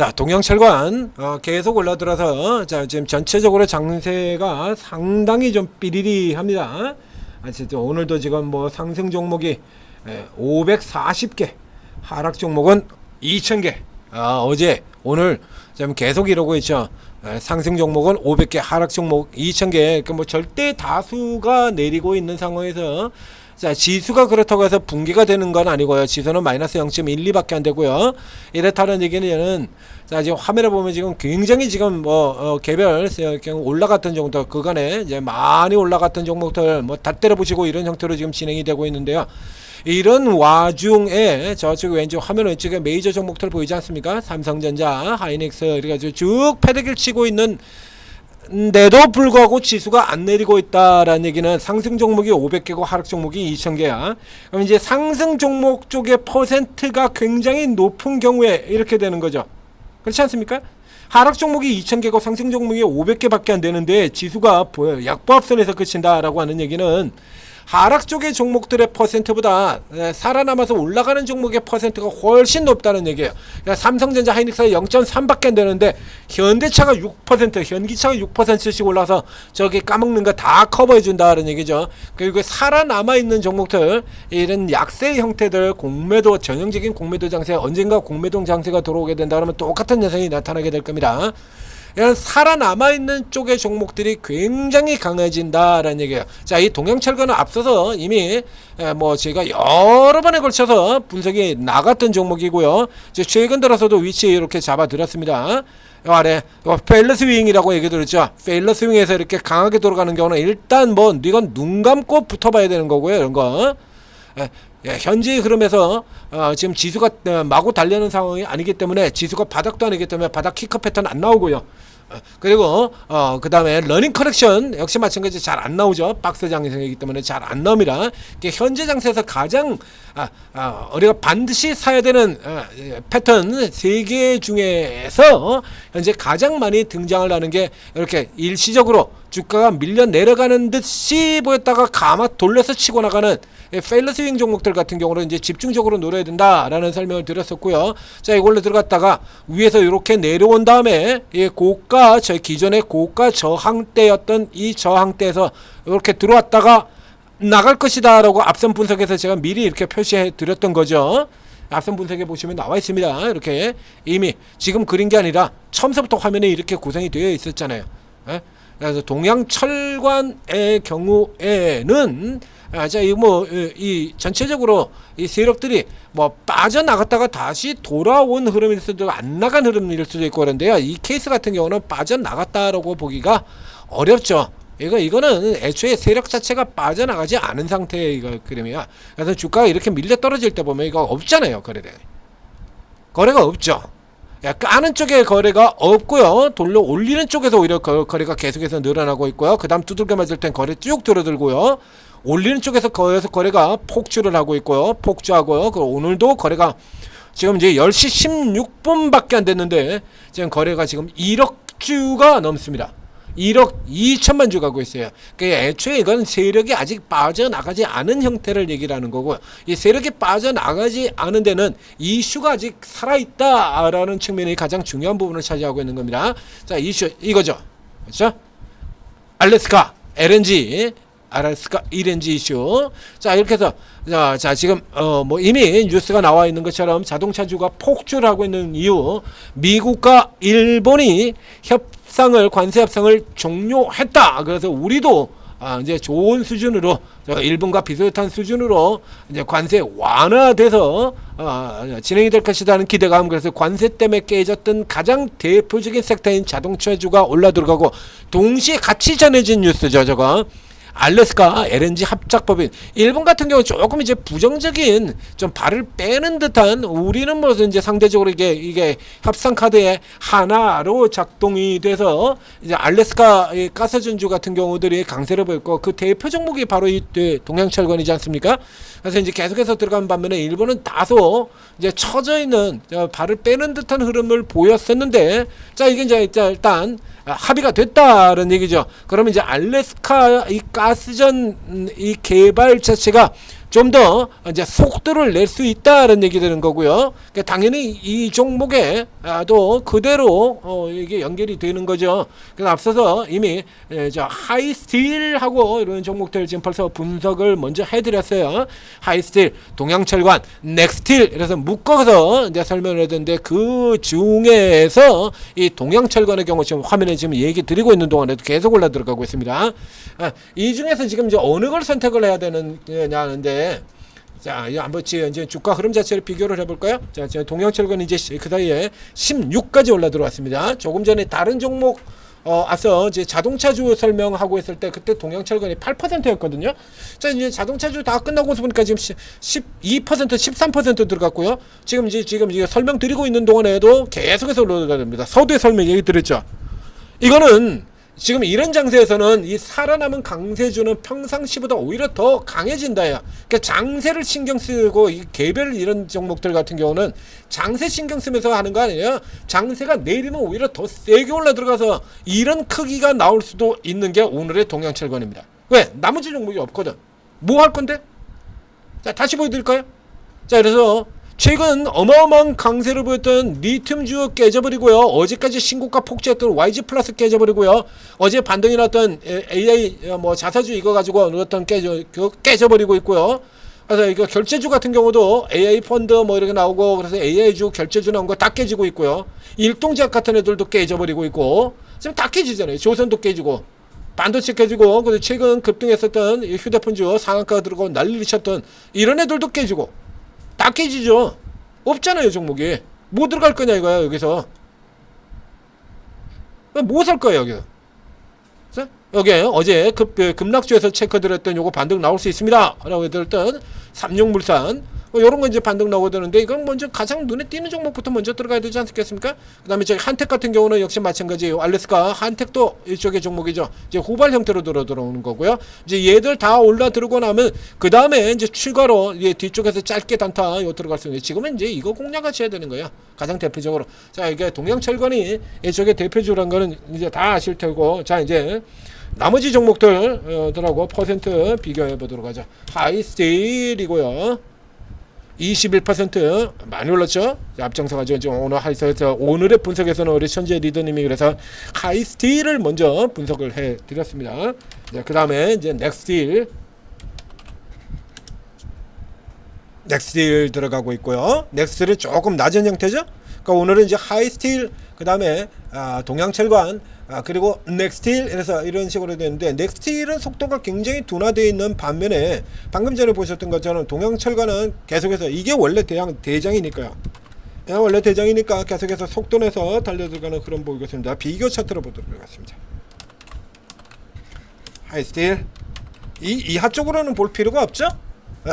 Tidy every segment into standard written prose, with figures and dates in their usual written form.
자, 동양철관 계속 올라들어서 자, 지금 전체적으로 장세가 상당히 좀 삐리리합니다. 진짜 오늘도 지금 뭐 상승 종목이 540개, 하락 종목은 2000개. 어제 오늘 지금 계속 이러고 있죠. 상승 종목은 500개, 하락 종목 2000개. 그러니까 뭐 절대 다수가 내리고 있는 상황에서 자, 지수가 그렇다고 해서 붕괴가 되는 건 아니고요. 지수는 마이너스 0.12밖에 안 되고요. 이렇다는 얘기는 자, 지금 화면에 보면 지금 굉장히 지금 뭐 개별 올라갔던 정도 그간에 이제 많이 올라갔던 종목들 뭐 다 때려부시고 이런 형태로 지금 진행이 되고 있는데요. 이런 와중에 저쪽 왼쪽 화면 왼쪽에 메이저 종목들 보이지 않습니까? 삼성전자, 하이닉스 이래가지고 쭉 패대기를 치고 있는 데도 불구하고 지수가 안 내리고 있다라는 얘기는 상승 종목이 500개고 하락 종목이 2000개야. 그럼 이제 상승 종목 쪽의 퍼센트가 굉장히 높은 경우에 이렇게 되는 거죠. 그렇지 않습니까? 하락 종목이 2000개고 상승 종목이 500개밖에 안 되는데 지수가 보여요. 약보합선에서 그친다라고 하는 얘기는 하락 쪽의 종목들의 퍼센트보다 살아남아서 올라가는 종목의 퍼센트가 훨씬 높다는 얘기예요. 그러니까 삼성전자, 하이닉스가 0.3밖에 안 되는데 현대차가 6%, 현기차가 6%씩 올라서 저기 까먹는 거 다 커버해 준다는 얘기죠. 그리고 살아남아 있는 종목들, 이런 약세 형태들, 공매도, 전형적인 공매도 장세, 언젠가 공매도 장세가 들어오게 된다 그러면 똑같은 현상이 나타나게 될 겁니다. 이런 살아남아있는 쪽의 종목들이 굉장히 강해진다라는 얘기예요. 자, 이 동양철관은 앞서서 이미 뭐 제가 여러 번에 걸쳐서 분석이 나갔던 종목이고요. 최근 들어서도 위치 이렇게 잡아드렸습니다. 요 아래 페일러 스윙이라고 얘기 들었죠. 페일러 스윙에서 이렇게 강하게 돌아가는 경우는 일단 뭐 이건 눈 감고 붙어봐야 되는 거고요. 이런 거. 현재의 흐름에서 지금 지수가 마구 달리는 상황이 아니기 때문에 지수가 바닥도 아니기 때문에 바닥 킥업 패턴 안 나오고요. 그리고 그 다음에 러닝 커렉션 역시 마찬가지 잘 안 나오죠. 박스 장세이기 때문에 잘 안 나옵니다. 현재 장세에서 가장 우리가 반드시 사야 되는 패턴 3개 중에서 현재 가장 많이 등장을 하는 게 이렇게 일시적으로 주가가 밀려 내려가는 듯이 보였다가 가마 돌려서 치고 나가는 페일러 스윙 종목들 같은 경우는 이제 집중적으로 노려야 된다라는 설명을 드렸었고요. 자, 이걸로 들어갔다가 위에서 이렇게 내려온 다음에 고가 저희 기존의 고가 저항대였던 이 저항대에서 이렇게 들어왔다가 나갈 것이다 라고 앞선 분석에서 제가 미리 이렇게 표시해 드렸던 거죠. 앞선 분석에 보시면 나와 있습니다. 이렇게 이미 지금 그린 게 아니라 처음부터 화면에 이렇게 구성이 되어 있었잖아요. 그래서 동양철관의 경우에는 자, 이 전체적으로 이 세력들이 뭐 빠져나갔다가 다시 돌아온 흐름일 수도 안 나간 흐름일 수도 있고 그런데요. 이 케이스 같은 경우는 빠져나갔다라고 보기가 어렵죠. 이거는 애초에 세력 자체가 빠져나가지 않은 상태의 그림이야. 그래서 주가가 이렇게 밀려 떨어질 때 보면 이거 없잖아요. 거래가 없죠. 까는 쪽에 거래가 없고요. 돌려 올리는 쪽에서 오히려 거래가 계속해서 늘어나고 있고요. 그 다음 두들겨 맞을 땐 거래 쭉 들어들고요. 올리는 쪽에서 거래가 폭주를 하고 있고요. 폭주하고요. 오늘도 거래가 지금 이제 10시 16분밖에 안 됐는데 지금 거래가 지금 1억 주가 넘습니다. 1억 2천만 주 가고 있어요. 그러니까 애초에 이건 세력이 아직 빠져나가지 않은 형태를 얘기를 하는 거고요. 이 세력이 빠져나가지 않은 데는 이슈가 아직 살아있다라는 측면이 가장 중요한 부분을 차지하고 있는 겁니다. 자, 이슈 이거죠. 그렇죠? 알래스카 LNG 이슈. 자, 이렇게 해서 자 지금 뭐 이미 뉴스가 나와 있는 것처럼 자동차주가 폭주를 하고 있는 이유, 미국과 일본이 관세 협상을 종료했다. 그래서 우리도 이제 좋은 수준으로 일본과 비슷한 수준으로 이제 관세 완화돼서 진행이 될 것이라는 기대감. 그래서 관세 때문에 깨졌던 가장 대표적인 섹터인 자동차주가 올라 들어가고 동시에 같이 전해진 뉴스죠. 저거 알래스카 LNG 합작법인. 일본 같은 경우 조금 이제 부정적인 좀 발을 빼는 듯한, 우리는 뭐 이제 상대적으로 이게 협상 카드의 하나로 작동이 돼서 이제 알래스카 가스전주 같은 경우들이 강세를 보였고 그 대표 종목이 바로 이 동양철관이지 않습니까? 그래서 이제 계속해서 들어간 반면에 일본은 다소 이제 처져 있는 발을 빼는 듯한 흐름을 보였었는데, 자, 이게 이제 일단 합의가 됐다는 얘기죠. 그러면 이제 알래스카 이 가스전 이 개발 자체가 좀 더 이제 속도를 낼 수 있다는 얘기 되는 거고요. 그러니까 당연히 이 종목에도 그대로 이게 연결이 되는 거죠. 그래서 앞서서 이미 저 하이스틸하고 이런 종목들 지금 벌써 분석을 먼저 해드렸어요. 하이스틸, 동양철관, 넥스틸 이래서 묶어서 이제 설명을 했는데 그 중에서 이 동양철관의 경우 지금 화면에 지금 얘기 드리고 있는 동안에도 계속 올라 들어가고 있습니다. 이 중에서 지금 이제 어느 걸 선택을 해야 되느냐는데, 자, 한번 이제 주가 흐름 자체를 비교를 해볼까요? 자, 동양철관 이제 그 사이에 16까지 올라 들어왔습니다. 조금 전에 다른 종목 앞서 이제 자동차주 설명하고 있을 때 그때 동양철관이 8%였거든요. 자, 이제 자동차주 다 끝나고서 보니까 지금 12%, 13% 들어갔고요. 지금 이제 설명드리고 있는 동안에도 계속해서 올라갑니다. 서두에 설명 얘기 드렸죠. 이거는 지금 이런 장세에서는 이 살아남은 강세주는 평상시보다 오히려 더 강해진다야. 그러니까 장세를 신경 쓰고 이 개별 이런 종목들 같은 경우는 장세 신경 쓰면서 하는 거 아니에요. 장세가 내리면 오히려 더 세게 올라 들어가서 이런 크기가 나올 수도 있는 게 오늘의 동양철관입니다. 왜? 나머지 종목이 없거든. 뭐 할 건데? 자, 다시 보여드릴까요? 자, 그래서 최근 어마어마한 강세를 보였던 리튬주 깨져버리고요. 어제까지 신고가 폭주했던 YG 플러스 깨져버리고요. 어제 반등이 났던 AI 뭐 자사주 이거 가지고 어떤 깨져버리고 있고요. 그래서 이거 결제주 같은 경우도 AI 펀드 뭐 이렇게 나오고 그래서 AI주 결제주 나온 거 다 깨지고 있고요. 일동제약 같은 애들도 깨져버리고 있고 지금 다 깨지잖아요. 조선도 깨지고 반도체 깨지고 그래서 최근 급등했었던 휴대폰주 상한가가 들어가고 난리를 쳤던 이런 애들도 깨지고 다 깨지죠. 없잖아요, 종목이. 뭐 들어갈 거냐 이거야, 여기서. 뭐 살 거야, 여기서. 여기 어제 급락주에서 체크드렸던 요거 반등 나올 수 있습니다 라고 해드렸던 삼룡물산 요런 거 이제 반등 나오게 되는데, 이건 먼저 가장 눈에 띄는 종목부터 먼저 들어가야 되지 않겠습니까? 그 다음에 저기 한택 같은 경우는 역시 마찬가지예요. 알래스카 한택도 일종의 종목이죠. 이제 후발 형태로 들어오는 거고요. 이제 얘들 다 올라 들어오고 나면 그 다음에 이제 추가로 뒤쪽에서 짧게 단타 요 들어갈 수 있는데, 지금은 이제 이거 공략하셔야 되는 거예요. 가장 대표적으로. 자, 이게 동양철관이 이쪽에 대표주란 거는 이제 다 아실 테고, 자, 이제 나머지 종목들하고 퍼센트 비교해 보도록 하죠. 하이스틸이고요. 21% 많이 올랐죠. 앞장서가지고 지금 오늘의 분석에서는 우리 천재 리더님이 그래서 하이스틸을 먼저 분석을 해드렸습니다. 그 다음에 이제 넥스틸 들어가고 있고요. 넥스틸은 조금 낮은 형태죠. 그러니까 오늘은 이제 하이스틸, 그 다음에 동양철관, 그리고 넥스틸 이래서 이런 식으로 되는데, 넥스틸은 속도가 굉장히 둔화되어 있는 반면에 방금 전에 보셨던 것처럼 동양철관은 계속해서 이게 원래 대장이니까요. 원래 대장이니까 계속해서 속도 내서 달려들어가는 그런 보이겠습니다. 비교 차트로 보도록 하겠습니다. 하이스틸 이하 쪽으로는 볼 필요가 없죠.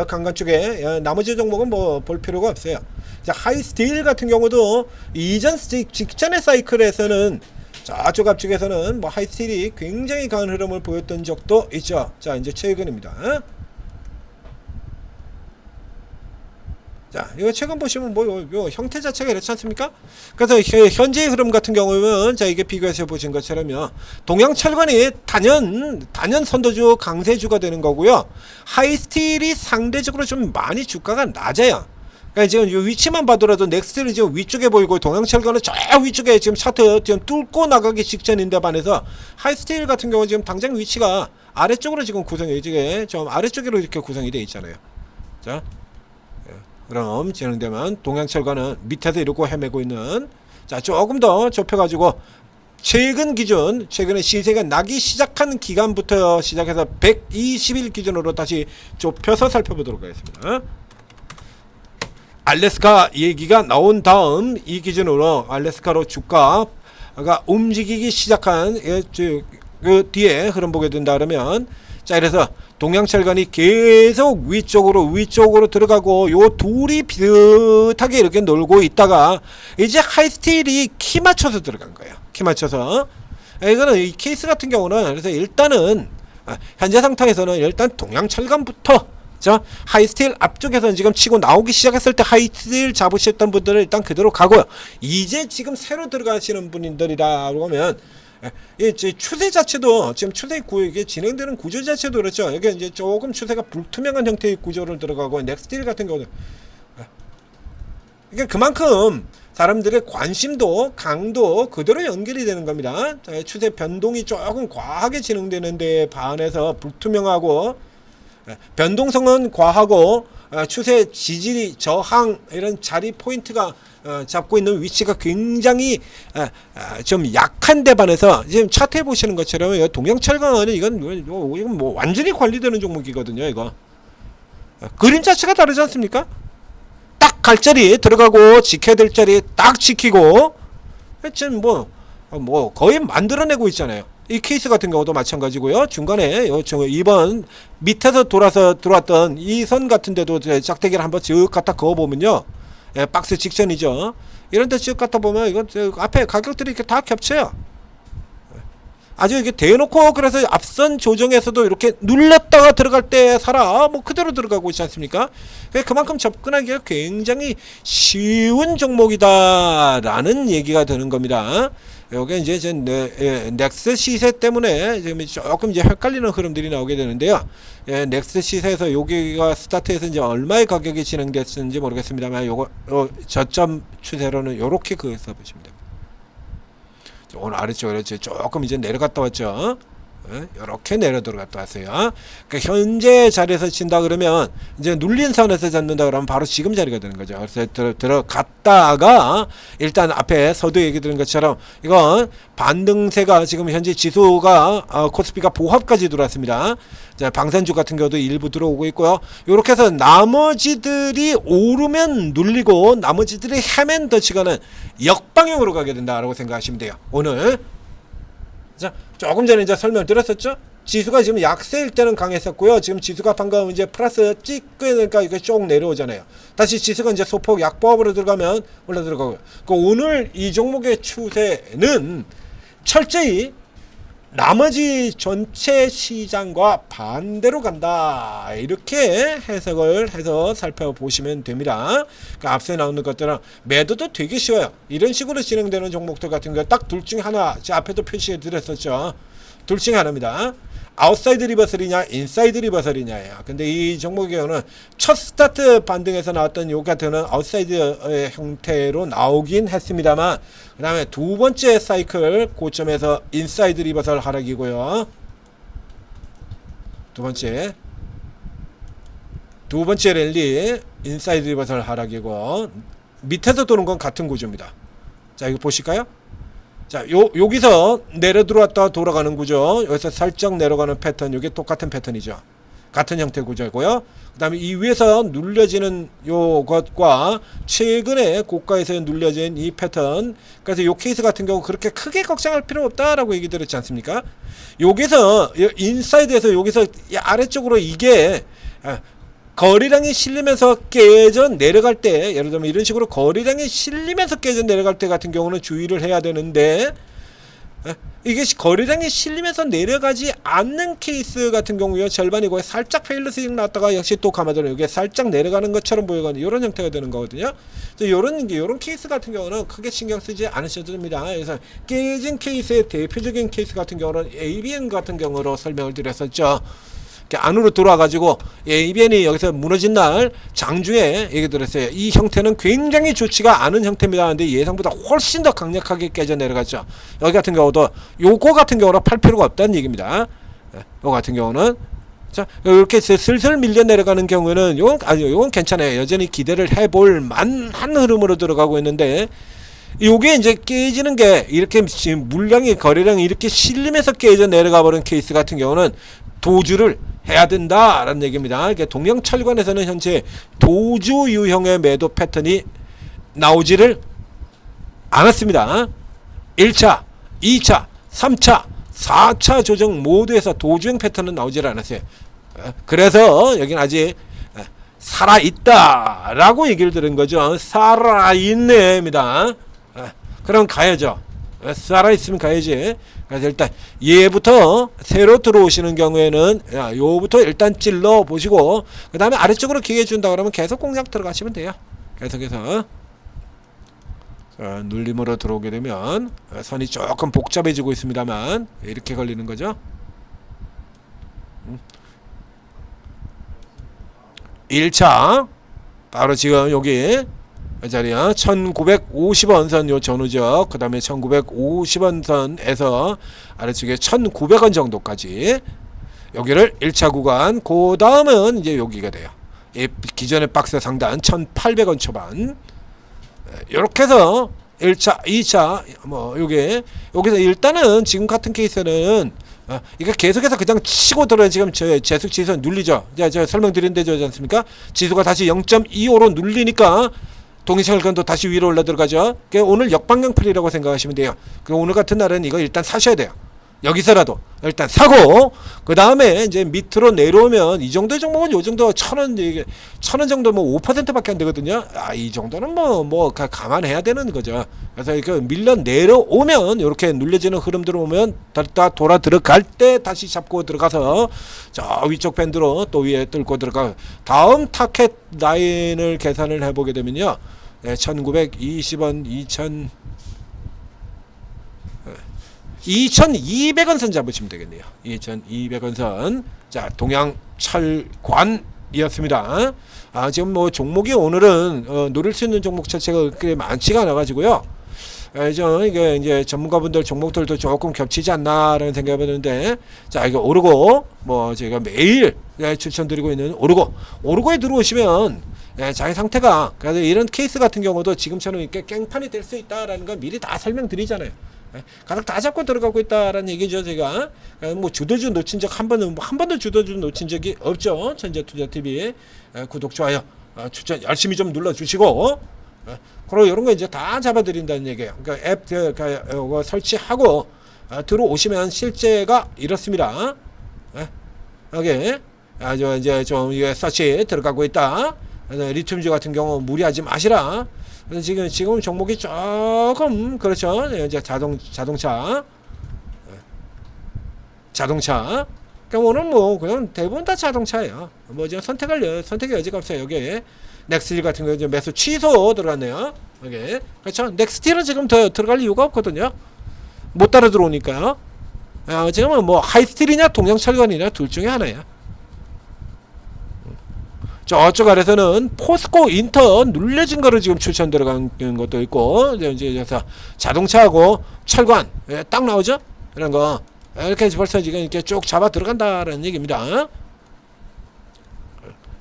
강간 쪽에 나머지 종목은 뭐 볼 필요가 없어요. 자, 하이스틸 같은 경우도 이전 직전의 사이클에서는 저쪽 앞쪽에서는 뭐 하이스틸이 굉장히 강한 흐름을 보였던 적도 있죠. 자, 이제 최근입니다. 자, 이거 최근 보시면 요 형태 자체가 이렇지 않습니까? 그래서 현재의 흐름 같은 경우는 자, 이게 비교해서 보신 것처럼요, 동양철관이 단연 선도주 강세주가 되는 거고요. 하이스틸이 상대적으로 좀 많이 주가가 낮아요. 그러니까 지금 이 위치만 봐더라도 넥스틸이 지금 위쪽에 보이고 동양철관은 저 위쪽에 지금 차트 지금 뚫고 나가기 직전인데 반해서 하이스틸 같은 경우 지금 당장 위치가 아래쪽으로 지금 구성이 좀 아래쪽으로 이렇게 구성이 되어 있잖아요. 자, 그럼 진행되면 동양철관은 밑에서 이러고 헤매고 있는, 자, 조금 더 좁혀가지고 최근 기준, 최근에 시세가 나기 시작한 기간부터 시작해서 120일 기준으로 다시 좁혀서 살펴보도록 하겠습니다. 알래스카 얘기가 나온 다음 이 기준으로 알래스카로 주가가 움직이기 시작한 그 뒤에 흐름 보게 된다 그러면, 자, 그래서 동양철관이 계속 위쪽으로 들어가고 요 둘이 비슷하게 이렇게 놀고 있다가 이제 하이스틸이 키 맞춰서 들어간 거예요. 키 맞춰서. 이거는 이 케이스 같은 경우는 그래서 일단은 현재 상태에서는 일단 동양철관부터, 자, 하이스틸 앞쪽에서는 지금 치고 나오기 시작했을 때 하이스틸 잡으셨던 분들은 일단 그대로 가고요. 이제 지금 새로 들어가시는 분들이라고 하면 이 추세 자체도 지금 이게 진행되는 구조 자체도 그렇죠. 이게 이제 조금 추세가 불투명한 형태의 구조를 들어가고 넥스틸 같은 경우는 이게 그만큼 사람들의 관심도 강도 그대로 연결이 되는 겁니다. 추세 변동이 조금 과하게 진행되는 데 반해서 불투명하고 변동성은 과하고 추세 지지 저항 이런 자리 포인트가 잡고 있는 위치가 굉장히 좀 약한 데 반해서 지금 차트에 보시는 것처럼 동양철강은 이건 뭐 완전히 관리되는 종목이거든요. 이거 그림 자체가 다르지 않습니까? 딱 갈 자리 들어가고 지켜야 될 자리 딱 지키고 지금 뭐 거의 만들어내고 있잖아요. 이 케이스 같은 경우도 마찬가지고요. 중간에 이번 밑에서 돌아서 들어왔던 이 선 같은 데도 짝대기를 한번 쭉 갖다 그어보면요. 박스 직전이죠. 이런 데 쭉 갖다 보면 이건 앞에 가격들이 이렇게 다 겹쳐요. 아주 이게 대놓고 그래서 앞선 조정에서도 이렇게 눌렸다가 들어갈 때 사라 뭐 그대로 들어가고 있지 않습니까? 그만큼 접근하기가 굉장히 쉬운 종목이다라는 얘기가 되는 겁니다. 요게 이제 넥스 시세 때문에 지금 조금 이제 헷갈리는 흐름들이 나오게 되는데요. 넥스 시세에서 여기가 스타트해서 이제 얼마의 가격이 진행됐는지 모르겠습니다만 요거 저점 추세로는 요렇게 그어서 보시면 됩니다. 오늘 아래쪽으로 조금 이제 내려갔다 왔죠. 이렇게 내려 들어갔다 왔어요. 그러니까 현재 자리에서 친다 그러면 이제 눌린 선에서 잡는다 그러면 바로 지금 자리가 되는 거죠. 그래서 들어갔다가 일단 앞에 서두 얘기 드린 것처럼 이건 반등세가 지금 현재 지수가 코스피가 보합까지 들어왔습니다. 자, 방산주 같은 경우도 일부 들어오고 있고요. 이렇게 해서 나머지들이 오르면 눌리고 나머지들이 헤맨 덧치가는 역방향으로 가게 된다라고 생각하시면 돼요. 오늘 자, 조금 전에 이제 설명을 드렸었죠. 지수가 지금 약세일 때는 강했었고요. 지금 지수가 방금 이제 플러스 찍으니까 이게 쭉 내려오잖아요. 다시 지수가 이제 소폭 약보합으로 들어가면 올라 들어가고요. 오늘 이 종목의 추세는 철저히 나머지 전체 시장과 반대로 간다. 이렇게 해석을 해서 살펴보시면 됩니다. 그러니까 앞서 나오는 것들은 매도도 되게 쉬워요. 이런 식으로 진행되는 종목들 같은 경우 딱 둘 중에 하나, 제 앞에도 표시해 드렸었죠. 둘 중에 하나입니다. 아웃사이드 리버설이냐 인사이드 리버설이냐예요. 근데 이 종목의 경우는 첫 스타트 반등에서 나왔던 요 같은 아웃사이드 형태로 나오긴 했습니다만 그 다음에 두 번째 사이클 고점에서 인사이드 리버설 하락이고요. 두 번째 랠리 인사이드 리버설 하락이고 밑에서 도는 건 같은 구조입니다. 자, 이거 보실까요? 자, 여기서 내려 들어왔다 돌아가는 구조. 여기서 살짝 내려가는 패턴. 이게 똑같은 패턴이죠. 같은 형태 구조고요. 그 다음에 이 위에서 눌려지는 요것과 최근에 고가에서 눌려진 이 패턴. 그래서 요 케이스 같은 경우 그렇게 크게 걱정할 필요 없다라고 얘기 드렸지 않습니까? 여기서 인사이드에서 여기서 아래쪽으로 이게 거래량이 실리면서 깨져 내려갈 때, 예를 들면 이런 식으로 거래량이 실리면서 깨져 내려갈 때 같은 경우는 주의를 해야 되는데, 이게 거래량이 실리면서 내려가지 않는 케이스 같은 경우요, 절반이고 살짝 페일러 스윙 나왔다가 역시 또 감아들어요. 이게 살짝 내려가는 것처럼 보여가는 이런 형태가 되는 거거든요. 이런 케이스 같은 경우는 크게 신경 쓰지 않으셔도 됩니다. 그래서 깨진 케이스의 대표적인 케이스 같은 경우는 ABN 같은 경우로 설명을 드렸었죠. 안으로 들어와가지고 ABN이 여기서 무너진 날 장중에 얘기 들었어요. 이 형태는 굉장히 좋지가 않은 형태입니다. 근데 예상보다 훨씬 더 강력하게 깨져 내려갔죠. 여기 같은 경우도 요거 같은 경우는 팔 필요가 없다는 얘기입니다. 요거 같은 경우는 자, 이렇게 슬슬 밀려 내려가는 경우에는 요건 괜찮아요. 여전히 기대를 해볼 만한 흐름으로 들어가고 있는데 요게 이제 깨지는 게 이렇게 지금 물량이 거래량이 이렇게 실리면서 깨져 내려가 버린 케이스 같은 경우는 도주를 해야 된다라는 얘기입니다. 동양철관에서는 현재 도주 유형의 매도 패턴이 나오지를 않았습니다. 1차, 2차, 3차, 4차 조정 모두에서 도주형 패턴은 나오지를 않았어요. 그래서 여기는 아직 살아있다라고 얘기를 들은 거죠. 살아있네입니다. 그럼 가야죠. 살아있으면 가야지. 그래서 일단 얘부터 새로 들어오시는 경우에는 요부터 일단 찔러 보시고 그 다음에 아래쪽으로 기회 준다 그러면 계속 공략 들어가시면 돼요. 계속해서 눌림으로 들어오게 되면 선이 조금 복잡해지고 있습니다만 이렇게 걸리는 거죠. 1차 바로 지금 여기 이 자리야 1950원 선 요 전후적, 그 다음에 1950원 선에서 아래쪽에 1900원 정도까지 여기를 1차 구간, 그 다음은 이제 여기가 돼요. 이 기존의 박스 상단 1800원 초반. 이렇게 해서 1차, 2차 뭐 요게 여기서 일단은 지금 같은 케이스는 이거 계속해서 그냥 치고 들어요. 지금 저 제수 지수 눌리죠. 제가 설명드린 데죠, 않습니까? 지수가 다시 0.25로 눌리니까 동시혈관도 다시 위로 올라 들어가죠. 오늘 역방향 풀이라고 생각하시면 돼요. 그럼 오늘 같은 날은 이거 일단 사셔야 돼요. 여기서라도 일단 사고, 그 다음에 이제 밑으로 내려오면 이 정도의 종목은 요 정도 1,000원 정도 뭐 5%밖에 안 되거든요. 이 정도는 뭐 감안해야 되는 거죠. 그래서 이렇게 밀려 내려오면 이렇게 눌려지는 흐름 들어오면 돌아 들어갈 때 다시 잡고 들어가서 저 위쪽 밴드로 또 위에 뚫고 들어가 다음 타켓 라인을 계산을 해보게 되면요, 1920원, 2200원 선 잡으시면 되겠네요. 2200원 선. 자, 동양철관이었습니다. 지금 뭐 종목이 오늘은 노릴 수 있는 종목 자체가 그렇게 많지가 않아 가지고요. 이게 이제 전문가분들 종목들도 조금 겹치지 않나라는 생각이 드는데, 자, 이거 오르고 뭐 제가 매일 추천드리고 있는 오르고에 들어오시면 자기 상태가, 그래서 이런 케이스 같은 경우도 지금처럼 이렇게 깽판이 될 수 있다라는 건 미리 다 설명드리잖아요. 가닥 다 잡고 들어가고 있다라는 얘기죠. 제가 뭐 주도주 놓친 적 한 번도 주도주 놓친 적이 없죠. 천재투자TV 구독 좋아요 추천 열심히 좀 눌러주시고, 그리고 이런 거 이제 다 잡아드린다는 얘기예요. 그러니까 앱 이거 설치하고 들어오시면 실제가 이렇습니다. 여기 이제 좀 이게 서치 들어가고 있다. 리튬주 같은 경우 무리하지 마시라. 지금 종목이 조금 그렇죠. 이제 자동차. 그러니까 오늘 뭐 그냥 대부분 다 자동차예요. 뭐 이제 선택의 여지가 없어요. 여기 넥스틸 같은 거 이제 매수 취소 들어갔네요. 여기 그렇죠. 넥스틸은 지금 더 들어갈 이유가 없거든요. 못 따라 들어오니까요. 지금은 뭐 하이스틸이냐 동양철관이냐 둘 중에 하나야. 저쪽 아래서는 포스코 인턴 눌려진 거를 지금 추천 들어간 것도 있고, 이제 자동차하고 철관 딱 나오죠? 이런 거 이렇게 벌써 지금 이렇게 쭉 잡아 들어간다라는 얘기입니다.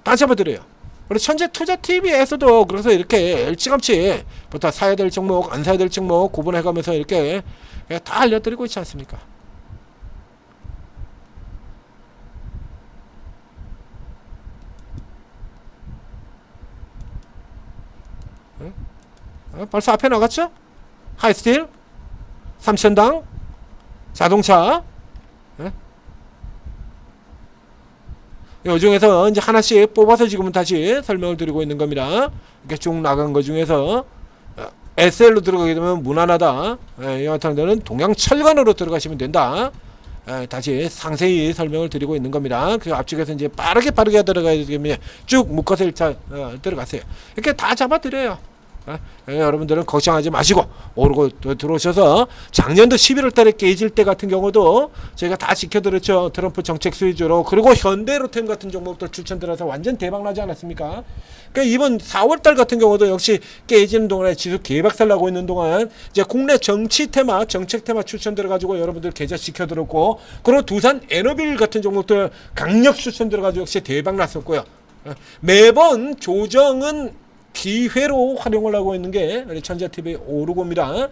다 잡아드려요. 그리고 천재투자TV에서도 그래서 이렇게 일찌감치부터 사야 될 종목, 안 사야 될 종목 구분해가면서 이렇게 다 알려드리고 있지 않습니까? 벌써 앞에 나갔죠? 하이스틸 3,000당 자동차. 이 중에서 이제 하나씩 뽑아서 지금은 다시 설명을 드리고 있는 겁니다. 이렇게 쭉 나간 것 중에서 SL로 들어가게 되면 무난하다. 이 같은 데는 동양철관으로 들어가시면 된다. 다시 상세히 설명을 드리고 있는 겁니다. 그 앞쪽에서 이제 빠르게 들어가야 되면 쭉 묶어서 1차 들어가세요. 이렇게 다 잡아드려요. 여러분들은 걱정하지 마시고 오르고 들어오셔서 작년도 11월 달에 깨질 때 같은 경우도 저희가 다 지켜드렸죠. 트럼프 정책 수위주로. 그리고 현대로템 같은 종목들 추천드려서 완전 대박나지 않았습니까? 그러니까 이번 4월 달 같은 경우도 역시 깨지는 동안에 지수 개박살 나고 있는 동안 이제 국내 정치 테마, 정책 테마 추천드려가지고 여러분들 계좌 지켜드렸고, 그리고 두산 에너빌 같은 종목들 강력 추천드려가지고 역시 대박났었고요. 매번 조정은 기회로 활용을 하고 있는 게 우리 천재TV 오르고입니다.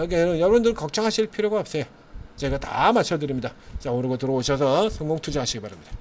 여러분들 걱정하실 필요가 없어요. 제가 다 맞춰드립니다. 자, 오르고 들어오셔서 성공 투자하시기 바랍니다.